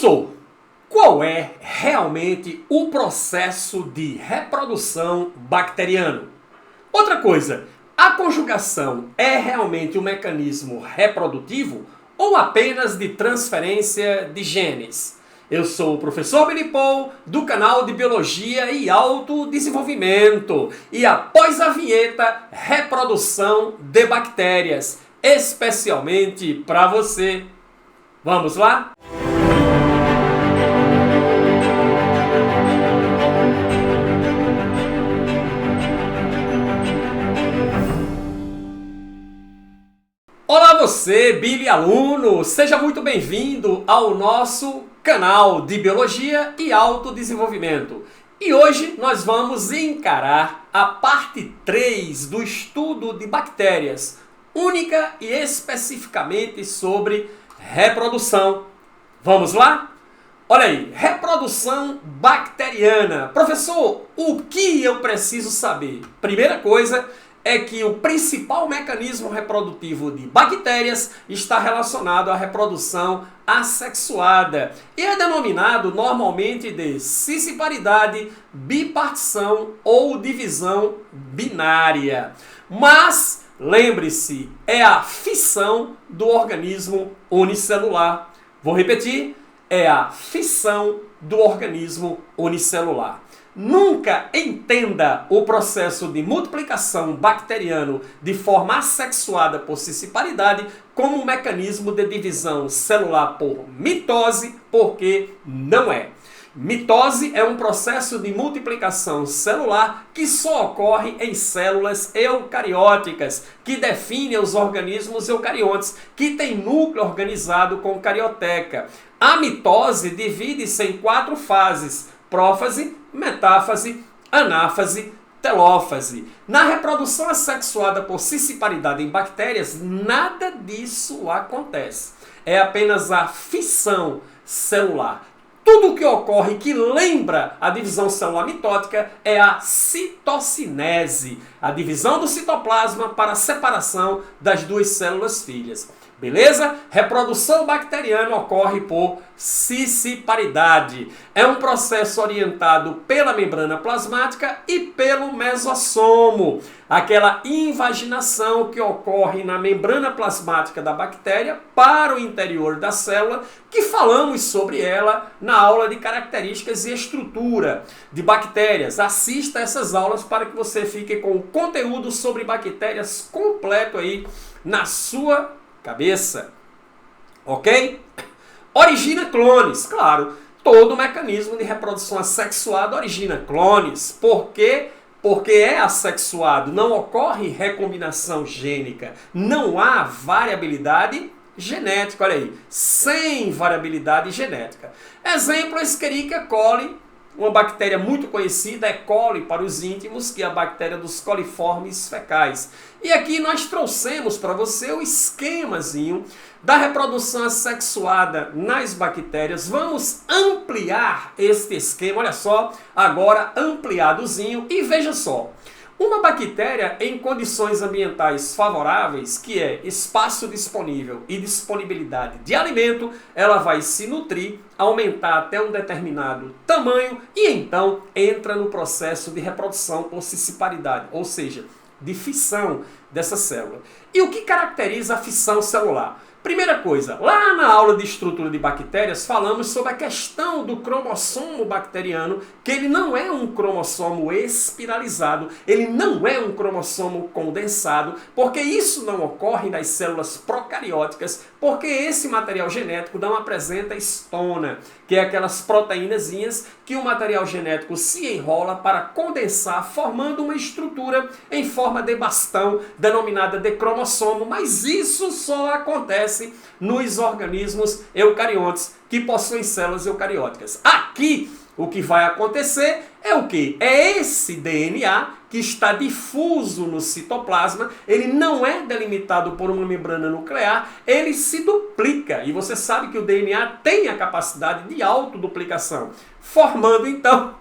Professor, qual é realmente o processo de reprodução bacteriano? Outra coisa, a conjugação é realmente um mecanismo reprodutivo ou apenas de transferência de genes? Eu sou o professor Billy Paul, do canal de Biologia e Autodesenvolvimento. E após a vinheta, reprodução de bactérias, especialmente para você. Vamos lá? Olá você, Billy aluno! Seja muito bem-vindo ao nosso canal de Biologia e Autodesenvolvimento. E hoje nós vamos encarar a parte 3 do estudo de bactérias, única e especificamente sobre reprodução. Vamos lá? Olha aí, reprodução bacteriana. Professor, o que eu preciso saber? Primeira coisa é que o principal mecanismo reprodutivo de bactérias está relacionado à reprodução assexuada e é denominado normalmente de cisparidade, bipartição ou divisão binária. Mas, lembre-se, é a fissão do organismo unicelular. Vou repetir, é a fissão do organismo unicelular. Nunca entenda o processo de multiplicação bacteriano de forma assexuada por cisparidade como um mecanismo de divisão celular por mitose, porque não é. Mitose é um processo de multiplicação celular que só ocorre em células eucarióticas, que definem os organismos eucariontes, que têm núcleo organizado com carioteca. A mitose divide-se em 4 fases: prófase, metáfase, anáfase, telófase. Na reprodução assexuada por cisparidade em bactérias, nada disso acontece. É apenas a fissão celular. Tudo o que ocorre que lembra a divisão celular mitótica é a citocinese, a divisão do citoplasma para a separação das 2 células filhas. Beleza? Reprodução bacteriana ocorre por cisparidade. É um processo orientado pela membrana plasmática e pelo mesossomo. Aquela invaginação que ocorre na membrana plasmática da bactéria para o interior da célula, que falamos sobre ela na aula de características e estrutura de bactérias. Assista essas aulas para que você fique com o conteúdo sobre bactérias completo aí na sua cabeça, ok? Origina clones, claro, todo mecanismo de reprodução assexuada origina clones. Por quê? Porque é assexuado, não ocorre recombinação gênica, não há variabilidade genética, olha aí, sem variabilidade genética. Exemplo, Escherichia coli, uma bactéria muito conhecida, é coli para os íntimos, que é a bactéria dos coliformes fecais. E aqui nós trouxemos para você o esquemazinho da reprodução assexuada nas bactérias. Vamos ampliar este esquema, olha só, agora ampliadozinho, e veja só. Uma bactéria em condições ambientais favoráveis, que é espaço disponível e disponibilidade de alimento, ela vai se nutrir, aumentar até um determinado tamanho e então entra no processo de reprodução por cisparidade, ou seja, de fissão dessa célula. E o que caracteriza a fissão celular? Primeira coisa, lá na aula de estrutura de bactérias falamos sobre a questão do cromossomo bacteriano, que ele não é um cromossomo espiralizado, ele não é um cromossomo condensado, porque isso não ocorre nas células procarióticas, porque esse material genético não apresenta histona, que é aquelas proteínazinhas que o material genético se enrola para condensar, formando uma estrutura em forma de bastão, denominada de cromossomo, mas isso só acontece nos organismos eucariontes que possuem células eucarióticas. Aqui, o que vai acontecer é o quê? É esse DNA que está difuso no citoplasma, ele não é delimitado por uma membrana nuclear, ele se duplica. E você sabe que o DNA tem a capacidade de autoduplicação, formando então,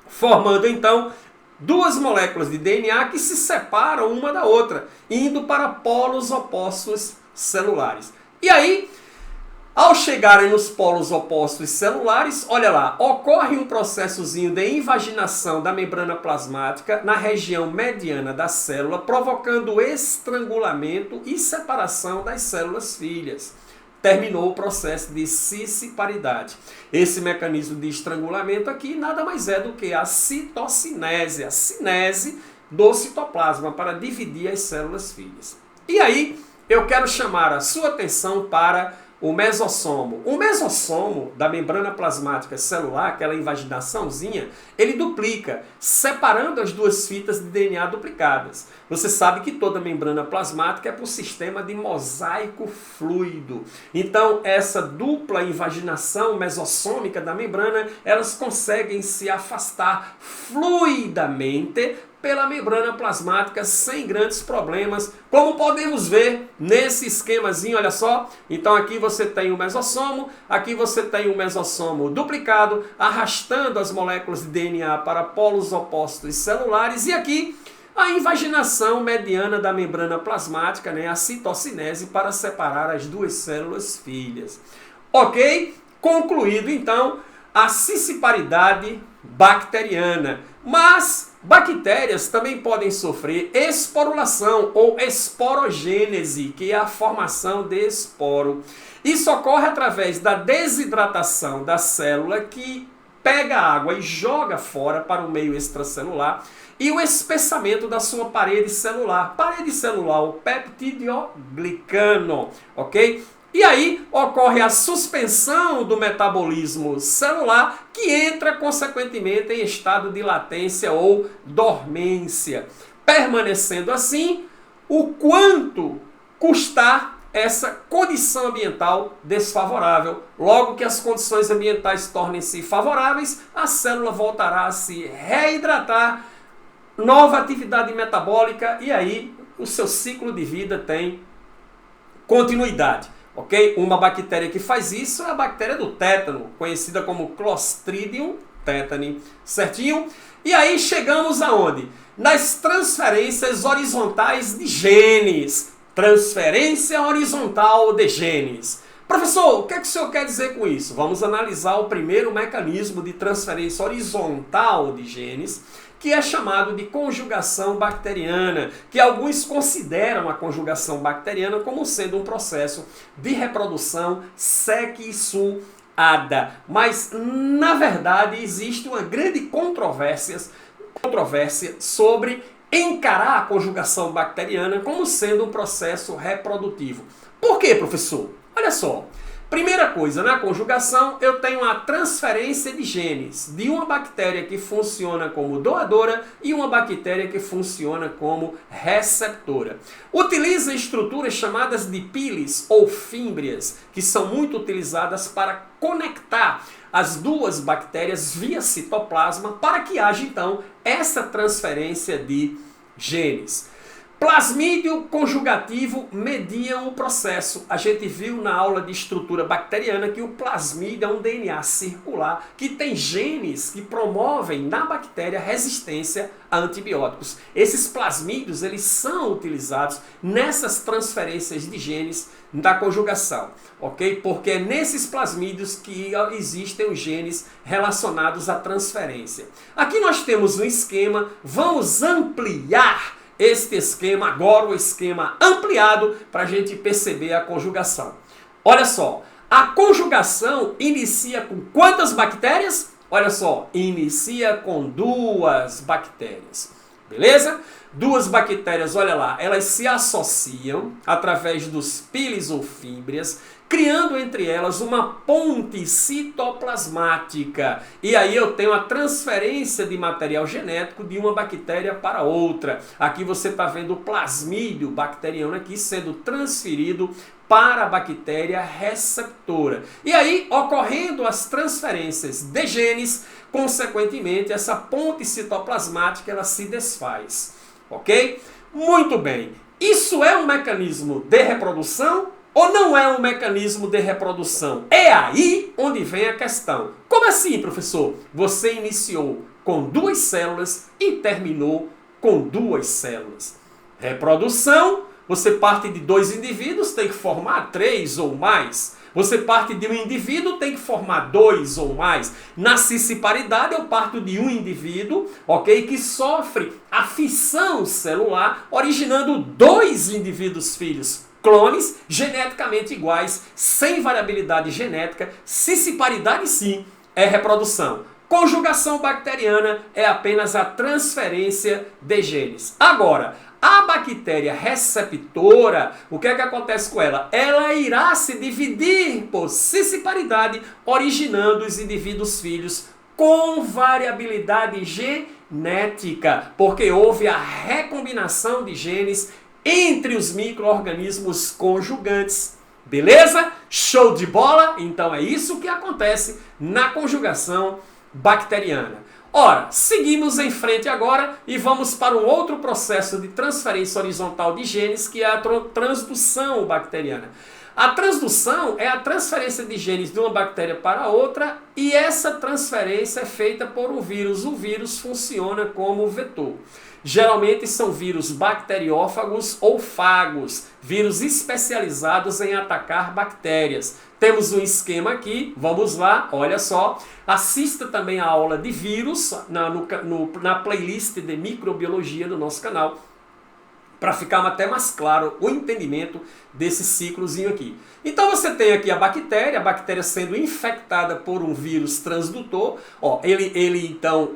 formando então 2 moléculas de DNA que se separam uma da outra, indo para polos opostos celulares. E aí, Ao chegarem nos polos opostos celulares, olha lá, ocorre um processozinho de invaginação da membrana plasmática na região mediana da célula, provocando estrangulamento e separação das células filhas. Terminou o processo de cisciparidade. Esse mecanismo de estrangulamento aqui nada mais é do que a citocinese, a cinese do citoplasma para dividir as células filhas. E aí, eu quero chamar a sua atenção para o mesossomo. O mesossomo da membrana plasmática celular, aquela invaginaçãozinha, ele duplica, separando as duas fitas de DNA duplicadas. Você sabe que toda membrana plasmática é por sistema de mosaico fluido. Então, essa dupla invaginação mesossômica da membrana, elas conseguem se afastar fluidamente pela membrana plasmática sem grandes problemas, como podemos ver nesse esquemazinho, olha só. Então aqui você tem o mesossomo, aqui você tem o mesossomo duplicado, arrastando as moléculas de DNA para polos opostos celulares, e aqui a invaginação mediana da membrana plasmática, né, a citocinese, para separar as duas células filhas. Ok? Concluído então a cisciparidade bacteriana. Mas bactérias também podem sofrer esporulação ou esporogênese, que é a formação de esporo. Isso ocorre através da desidratação da célula, que pega a água e joga fora para o meio extracelular, e o espessamento da sua parede celular. Parede celular, o peptidoglicano, ok? E aí ocorre a suspensão do metabolismo celular, que entra consequentemente em estado de latência ou dormência, permanecendo assim o quanto custar essa condição ambiental desfavorável. Logo que as condições ambientais tornem-se favoráveis, a célula voltará a se reidratar, nova atividade metabólica, e aí o seu ciclo de vida tem continuidade. Ok? Uma bactéria que faz isso é a bactéria do tétano, conhecida como Clostridium tetani, certinho? E aí chegamos aonde? Nas transferências horizontais de genes. Transferência horizontal de genes. Professor, o que é que o senhor quer dizer com isso? Vamos analisar o primeiro mecanismo de transferência horizontal de genes, que é chamado de conjugação bacteriana, que alguns consideram a conjugação bacteriana como sendo um processo de reprodução sexuada. Mas, na verdade, existe uma grande controvérsia sobre encarar a conjugação bacteriana como sendo um processo reprodutivo. Por quê, professor? Olha só. Primeira coisa, na conjugação eu tenho a transferência de genes de uma bactéria que funciona como doadora e uma bactéria que funciona como receptora. Utiliza estruturas chamadas de pilis ou fímbrias, que são muito utilizadas para conectar as duas bactérias via citoplasma para que haja então essa transferência de genes. Plasmídio conjugativo mediam o processo. A gente viu na aula de estrutura bacteriana que o plasmídio é um DNA circular que tem genes que promovem na bactéria resistência a antibióticos. Esses plasmídios, eles são utilizados nessas transferências de genes da conjugação, ok? Porque é nesses plasmídios que existem os genes relacionados à transferência. Aqui nós temos um esquema, vamos ampliar este esquema, agora o esquema ampliado, para a gente perceber a conjugação. Olha só, a conjugação inicia com quantas bactérias? Olha só, inicia com duas bactérias, beleza? Duas bactérias, olha lá, elas se associam através dos pilis ou fímbrias, criando entre elas uma ponte citoplasmática. E aí eu tenho a transferência de material genético de uma bactéria para outra. Aqui você está vendo o plasmídio bacteriano aqui sendo transferido para a bactéria receptora. E aí, ocorrendo as transferências de genes, consequentemente, essa ponte citoplasmática ela se desfaz. Ok? Muito bem. Isso é um mecanismo de reprodução ou não é um mecanismo de reprodução? É aí onde vem a questão. Como assim, professor? Você iniciou com duas células e terminou com duas células. Reprodução, você parte de dois indivíduos, tem que formar três ou mais. Você parte de um indivíduo, tem que formar dois ou mais. Na cisparidade, eu parto de um indivíduo, ok, que sofre a fissão celular, originando dois indivíduos filhos, clones geneticamente iguais, sem variabilidade genética. Cisparidade, sim, é reprodução. Conjugação bacteriana é apenas a transferência de genes. Agora, a bactéria receptora, o que é que acontece com ela? Ela irá se dividir por cisparidade, originando os indivíduos filhos com variabilidade genética, porque houve a recombinação de genes entre os micro-organismos conjugantes. Beleza? Show de bola? Então é isso que acontece na conjugação bacteriana. Ora, seguimos em frente agora e vamos para um outro processo de transferência horizontal de genes, que é a transdução bacteriana. A transdução é a transferência de genes de uma bactéria para outra, e essa transferência é feita por um vírus. O vírus funciona como vetor. Geralmente são vírus bacteriófagos ou fagos, vírus especializados em atacar bactérias. Temos um esquema aqui, vamos lá, olha só. Assista também a aula de vírus na playlist de microbiologia do nosso canal, para ficar até mais claro o entendimento desse ciclozinho aqui. Então você tem aqui a bactéria sendo infectada por um vírus transdutor. Ó, ele então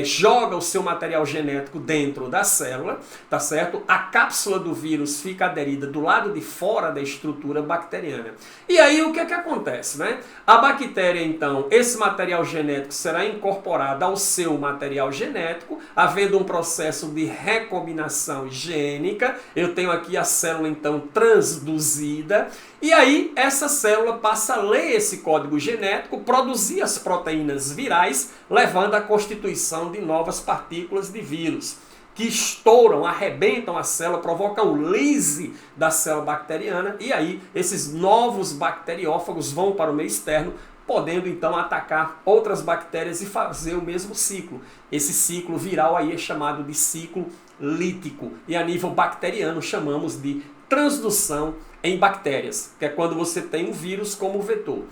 joga o seu material genético dentro da célula, tá certo? A cápsula do vírus fica aderida do lado de fora da estrutura bacteriana. E aí o que é que acontece, né? A bactéria, então, esse material genético será incorporado ao seu material genético, havendo um processo de recombinação gênica. Eu tenho aqui a célula, então, transduzida. E aí, essa célula passa a ler esse código genético, produzir as proteínas virais, levando à constituição de novas partículas de vírus, que estouram, arrebentam a célula, provocam o lyse da célula bacteriana, e aí esses novos bacteriófagos vão para o meio externo, podendo então atacar outras bactérias e fazer o mesmo ciclo. Esse ciclo viral aí é chamado de ciclo lítico, e a nível bacteriano chamamos de transdução em bactérias, que é quando você tem um vírus como vetor.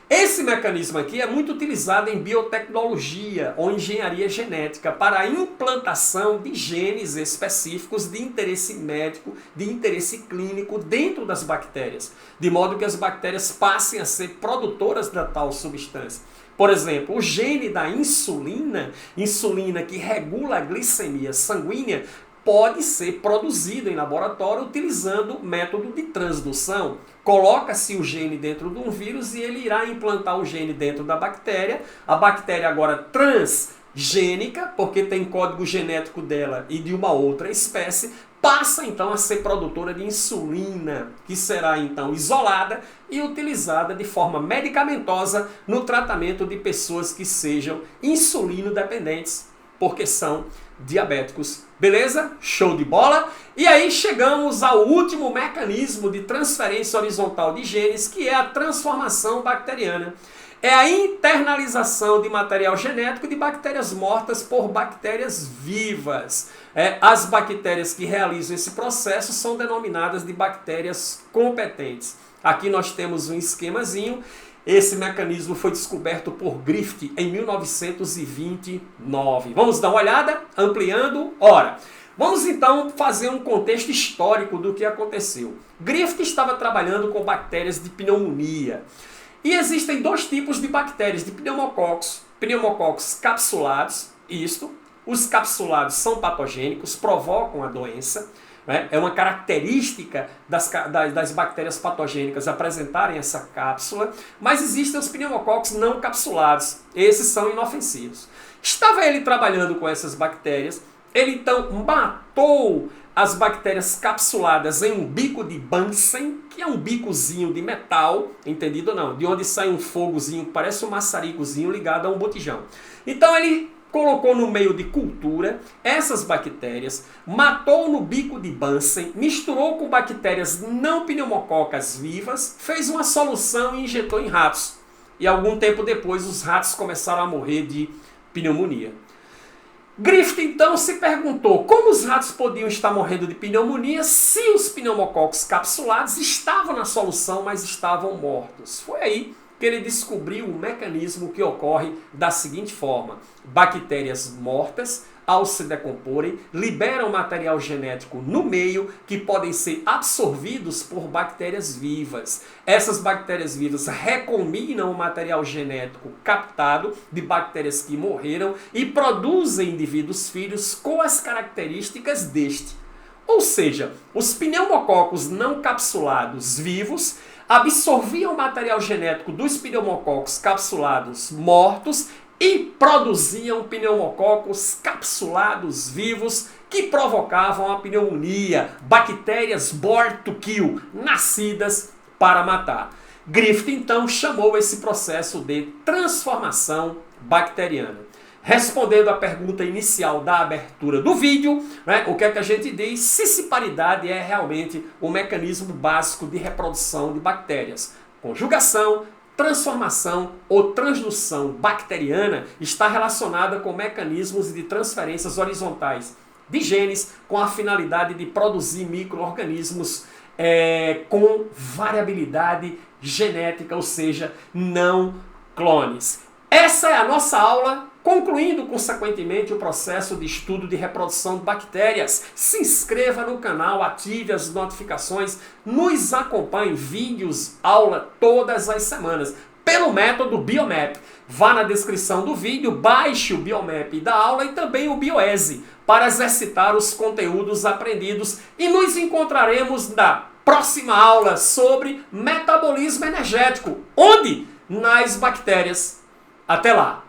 Esse mecanismo aqui é muito utilizado em biotecnologia ou engenharia genética para a implantação de genes específicos de interesse médico, de interesse clínico dentro das bactérias, de modo que as bactérias passem a ser produtoras da tal substância. Por exemplo, o gene da insulina que regula a glicemia sanguínea, pode ser produzido em laboratório utilizando o método de transdução. Coloca-se o gene dentro de um vírus e ele irá implantar o gene dentro da bactéria. A bactéria agora transgênica, porque tem código genético dela e de uma outra espécie, passa então a ser produtora de insulina, que será então isolada e utilizada de forma medicamentosa no tratamento de pessoas que sejam insulino dependentes, porque são diabéticos. Beleza? Show de bola? E aí chegamos ao último mecanismo de transferência horizontal de genes, que é a transformação bacteriana. É a internalização de material genético de bactérias mortas por bactérias vivas. As bactérias que realizam esse processo são denominadas de bactérias competentes. Aqui nós temos um esquemazinho. Esse mecanismo foi descoberto por Griffith em 1929. Vamos dar uma olhada? Ampliando. Ora, vamos então fazer um contexto histórico do que aconteceu. Griffith estava trabalhando com bactérias de pneumonia. E existem dois tipos de bactérias, de pneumococos. Pneumococos capsulados, os capsulados são patogênicos, provocam a doença. É uma característica das bactérias patogênicas apresentarem essa cápsula, mas existem os pneumococos não capsulados, esses são inofensivos. Estava ele trabalhando com essas bactérias, ele então matou as bactérias capsuladas em um bico de Bunsen, que é um bicozinho de metal, entendido ou não? De onde sai um fogozinho, parece um maçaricozinho ligado a um botijão. Então ele colocou no meio de cultura essas bactérias, matou no bico de Bunsen, misturou com bactérias não pneumococas vivas, fez uma solução e injetou em ratos. E algum tempo depois os ratos começaram a morrer de pneumonia. Griffith então se perguntou como os ratos podiam estar morrendo de pneumonia se os pneumococos capsulados estavam na solução, mas estavam mortos. Foi aí que ele descobriu um mecanismo que ocorre da seguinte forma: bactérias mortas, ao se decomporem, liberam material genético no meio que podem ser absorvidos por bactérias vivas. Essas bactérias vivas recombinam o material genético captado de bactérias que morreram e produzem indivíduos filhos com as características deste. Ou seja, os pneumococos não capsulados vivos absorviam o material genético dos pneumococos capsulados mortos e produziam pneumococos capsulados vivos que provocavam a pneumonia, bactérias born to kill, nascidas para matar. Griffith então chamou esse processo de transformação bacteriana. Respondendo à pergunta inicial da abertura do vídeo, o que é que a gente diz? Siciparidade é realmente o mecanismo básico de reprodução de bactérias. Conjugação, transformação ou transdução bacteriana está relacionada com mecanismos de transferências horizontais de genes com a finalidade de produzir micro-organismos com variabilidade genética, ou seja, não clones. Essa é a nossa aula, concluindo consequentemente o processo de estudo de reprodução de bactérias. Se inscreva no canal, ative as notificações, nos acompanhe, vídeos, aula todas as semanas, pelo método Biomap. Vá na descrição do vídeo, baixe o Biomap da aula e também o Bioese, para exercitar os conteúdos aprendidos. E nos encontraremos na próxima aula sobre metabolismo energético. Onde? Nas bactérias. Até lá!